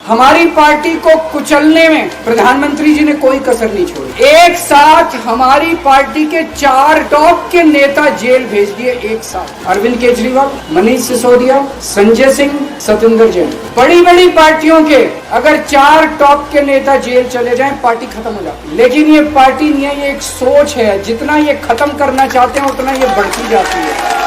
हमारी पार्टी को कुचलने में प्रधानमंत्री जी ने कोई कसर नहीं छोड़ी। एक साथ हमारी पार्टी के 4 टॉप के नेता जेल भेज दिए एक साथ। अरविंद केजरीवाल, मनीष सिसोदिया, संजय सिंह, सत्येंद्र जैन। बड़ी बड़ी पार्टियों के अगर 4 टॉप के नेता जेल चले जाएं, पार्टी खत्म हो जाती है। लेकिन ये पार्टी नहीं है, ये एक सोच है। जितना ये खत्म करना चाहते हैं उतना ये बढ़ती जाती है।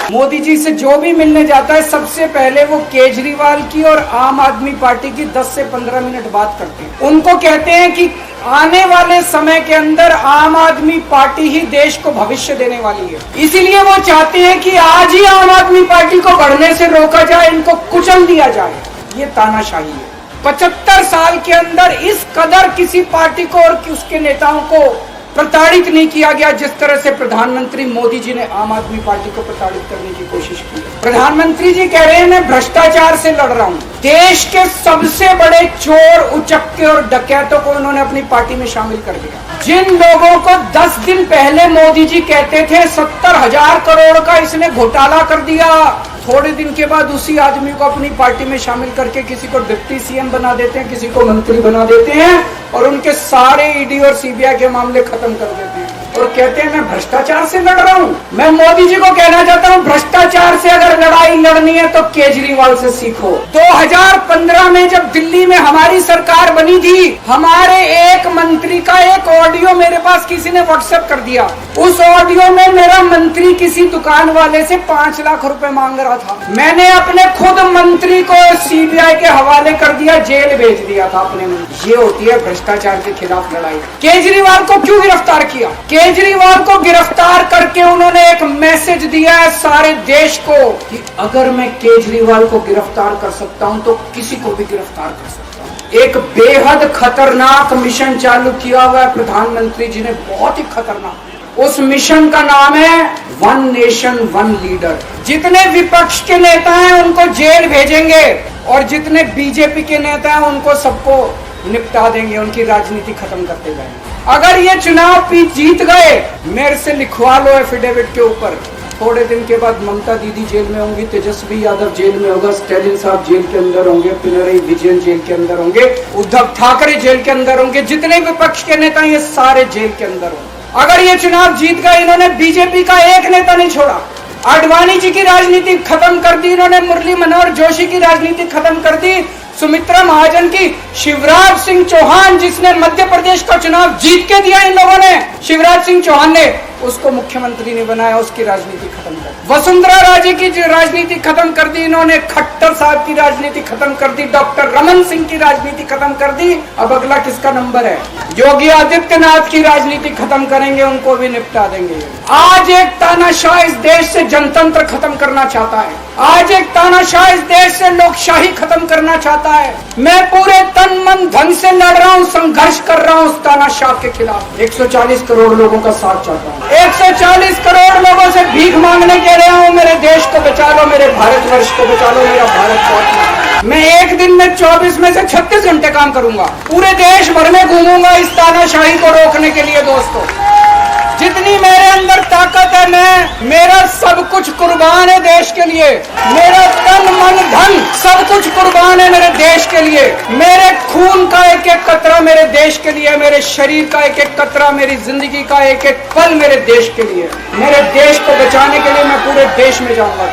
मोदी जी से जो भी मिलने जाता है सबसे पहले वो केजरीवाल की और आम आदमी पार्टी की 10 से 15 मिनट बात करते हैं। उनको कहते हैं कि आने वाले समय के अंदर आम आदमी पार्टी ही देश को भविष्य देने वाली है। इसीलिए वो चाहते हैं कि आज ही आम आदमी पार्टी को बढ़ने से रोका जाए, इनको कुचल दिया जाए। ये तानाशाही है। 75 साल के अंदर इस कदर किसी पार्टी को और उसके नेताओं को प्रताड़ित नहीं किया गया जिस तरह से प्रधानमंत्री मोदी जी ने आम आदमी पार्टी को प्रताड़ित करने की कोशिश की। प्रधानमंत्री जी कह रहे हैं मैं भ्रष्टाचार से लड़ रहा हूं। देश के सबसे बड़े चोर, उचक्के और डकैतों को उन्होंने अपनी पार्टी में शामिल कर दिया। जिन लोगों को 10 दिन पहले मोदी जी कहते थे 70,000 करोड़ का इसने घोटाला कर दिया, थोड़े दिन के बाद उसी आदमी को अपनी पार्टी में शामिल करके किसी को डिप्टी सीएम बना देते हैं, किसी को मंत्री बना देते हैं और उनके सारे ईडी और सीबीआई के मामले खत्म कर देते हैं और कहते हैं मैं भ्रष्टाचार से लड़ रहा हूं। मैं मोदी जी को कहना चाहता हूं, भ्रष्टाचार से अगर लड़ाई लड़नी है तो केजरीवाल से सीखो। 2015 में जब दिल्ली में हमारी सरकार बनी थी, हमारे एक मंत्री का एक ऑडियो मेरे पास किसी ने व्हाट्सएप कर दिया। उस ऑडियो में मेरा मंत्री किसी दुकान वाले से 5 लाख रुपए मांग रहा था। मैंने अपने खुद मंत्री को सीबीआई के हवाले कर दिया, जेल भेज दिया था अपने मंत्री। ये होती है भ्रष्टाचार के खिलाफ लड़ाई। केजरीवाल को क्यों गिरफ्तार किया? केजरीवाल को गिरफ्तार करके उन्होंने एक मैसेज दिया है सारे देश को कि अगर मैं केजरीवाल को गिरफ्तार कर सकता हूं तो किसी को भी गिरफ्तार कर सकता हूं। एक बेहद खतरनाक मिशन चालू किया हुआ है प्रधानमंत्री जी ने, बहुत ही खतरनाक। उस मिशन का नाम है वन नेशन वन लीडर। जितने विपक्ष के नेता हैं उनको जेल भेजेंगे और जितने बीजेपी के नेता हैं उनको सबको निपटा देंगे, उनकी राजनीति खत्म करते जाएंगे। अगर ये चुनाव जीत गए, मेरे से लिखवा लो एफिडेविट के ऊपर, थोड़े दिन के बाद ममता दीदी जेल में होंगी, तेजस्वी यादव जेल में होगा, स्टैलिन साहब जेल के अंदर होंगे, पिनरई विजयन जेल के अंदर होंगे, उद्धव ठाकरे जेल के अंदर होंगे, जितने विपक्ष के नेता ये सारे जेल के अंदर होंगे। अगर ये चुनाव जीत गए, इन्होंने बीजेपी का एक नेता नहीं छोड़ा। आडवाणी जी की राजनीति खत्म कर दी इन्होंने, मुरली मनोहर जोशी की राजनीति खत्म कर दी, सुमित्रा महाजन की, शिवराज सिंह चौहान जिसने मध्य प्रदेश का चुनाव जीत के दिया इन लोगों ने, शिवराज सिंह चौहान ने उसको मुख्यमंत्री नहीं बनाया, उसकी राजनीति खत्म कर दी। वसुंधरा राजे की राजनीति खत्म कर दी इन्होंने, खट्टर साहब की राजनीति खत्म कर दी, डॉक्टर रमन सिंह की राजनीति खत्म कर दी। अब अगला किसका नंबर है? योगी आदित्यनाथ की राजनीति खत्म करेंगे, उनको भी निपटा देंगे। आज एक तानाशाह इस देश से जनतंत्र खत्म करना चाहता है। आज एक तानाशाह इस देश से लोकशाही खत्म करना चाहता है। मैं पूरे तन मन धन से लड़ रहा हूँ, संघर्ष कर रहा हूँ उस तानाशाह के खिलाफ। 140 करोड़ लोगों का साथ चाहता हूँ। 140 करोड़ लोगों से भीख मांगने के रहा हूँ, मेरे देश को बचा लो, मेरे भारतवर्ष को बचा लो, मेरा भारत बहुत। मैं एक दिन में 24 में से 36 घंटे काम करूंगा, पूरे देश भर में घूमूंगा इस तानाशाही को रोकने के लिए। दोस्तों, जितनी मेरे अंदर ताकत है, मेरा सब कुछ कुर्बान है देश के लिए। मेरा तन मन धन सब कुछ कुर्बान है मेरे देश के लिए। मेरे खून का एक एक कतरा मेरे देश के लिए, मेरे शरीर का एक एक कतरा, मेरी जिंदगी का एक एक पल मेरे देश के लिए। मेरे देश को बचाने के लिए मैं पूरे देश में जाऊंगा।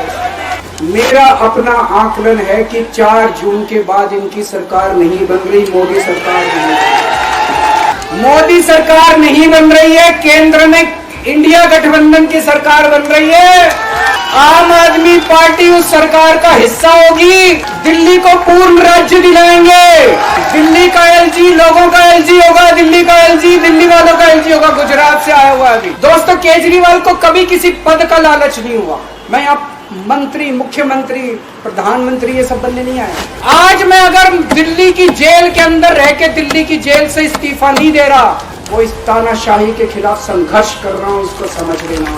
मेरा अपना आकलन है कि 4 जून के बाद इनकी सरकार नहीं बन रही, मोदी सरकार नहीं बन रही है। केंद्र में इंडिया गठबंधन की सरकार बन रही है। आम आदमी पार्टी उस सरकार का हिस्सा होगी। दिल्ली को पूर्ण राज्य दिलाएंगे। दिल्ली का एलजी लोगों का एलजी होगा, दिल्ली का एलजी दिल्ली वालों का एलजी होगा। गुजरात से आया हुआ अभी। दोस्तों, केजरीवाल को कभी किसी पद का लालच नहीं हुआ। मैं आप मंत्री, मुख्यमंत्री, प्रधानमंत्री ये सब बनने नहीं आया। आज मैं अगर दिल्ली की जेल के अंदर रह के दिल्ली की जेल से इस्तीफा नहीं दे रहा, वो इस तानाशाही के खिलाफ संघर्ष कर रहा हूं, इसको समझ लेना।